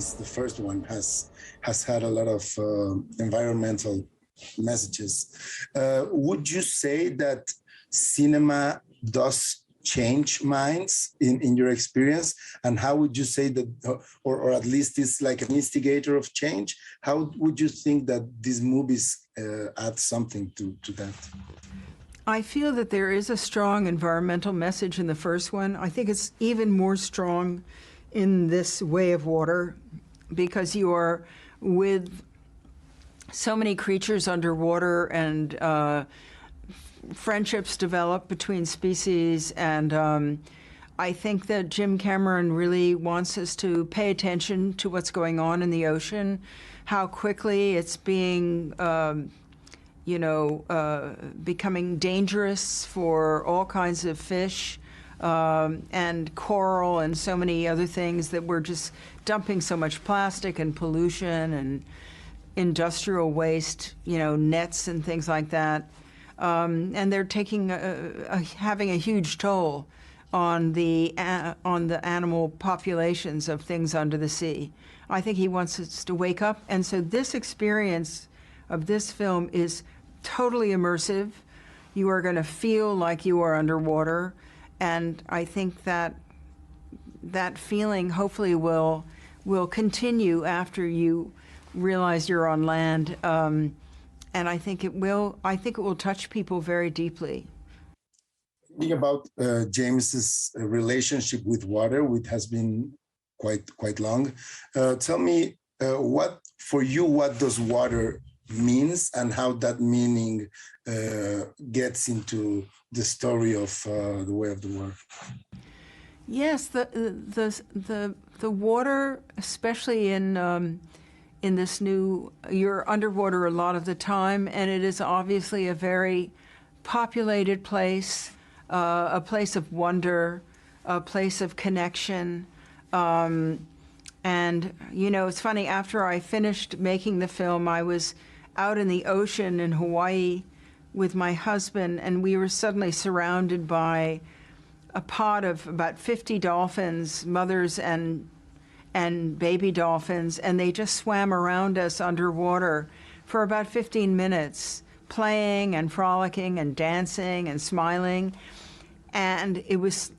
movies, the first one has had a lot of environmental messages. Would you say that cinema does change minds in your experience? And how would you say that, or at least it's like an instigator of change? How would you think that these movies add something to that? I feel that there is a strong environmental message in the first one. I think it's even more strong in this Way of Water because you are with so many creatures underwater and friendships develop between species. And I think that Jim Cameron really wants us to pay attention to what's going on in the ocean, how quickly it's being becoming dangerous for all kinds of fish and coral and so many other things, that we're just dumping so much plastic and pollution and industrial waste, nets and things like that. And they're taking having a huge toll on the animal populations of things under the sea. I think he wants us to wake up. And so this experience of this film is totally immersive. You are going to feel like you are underwater. And I think that that feeling hopefully will continue after you realize you're on land. And I think it will touch people very deeply. Thinking about James's relationship with water, which has been quite long. Tell me what does water means and how that meaning gets into the story of the Way of the Water. Yes, the water, especially in this new, you're underwater a lot of the time, and it is obviously a very populated place, a place of wonder, a place of connection. And, it's funny, after I finished making the film, I was out in the ocean in Hawaii with my husband, and we were suddenly surrounded by a pod of about 50 dolphins, mothers and baby dolphins, and they just swam around us underwater for about 15 minutes, playing and frolicking and dancing and smiling. And it was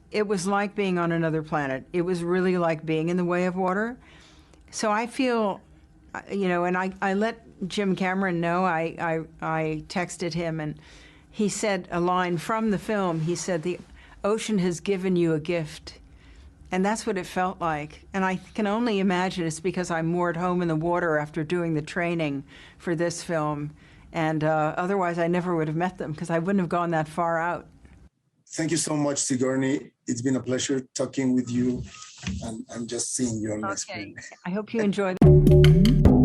like being on another planet. It was really like being in the Way of Water. So I feel, and I let Jim Cameron know. I texted him, and he said a line from the film. He said, "The ocean has given you a gift." And that's what it felt like. And I can only imagine it's because I'm more at home in the water after doing the training for this film. And otherwise, I never would have met them because I wouldn't have gone that far out. Thank you so much, Sigourney. It's been a pleasure talking with you. And I'm just seeing you on my screen. I hope you enjoyed it.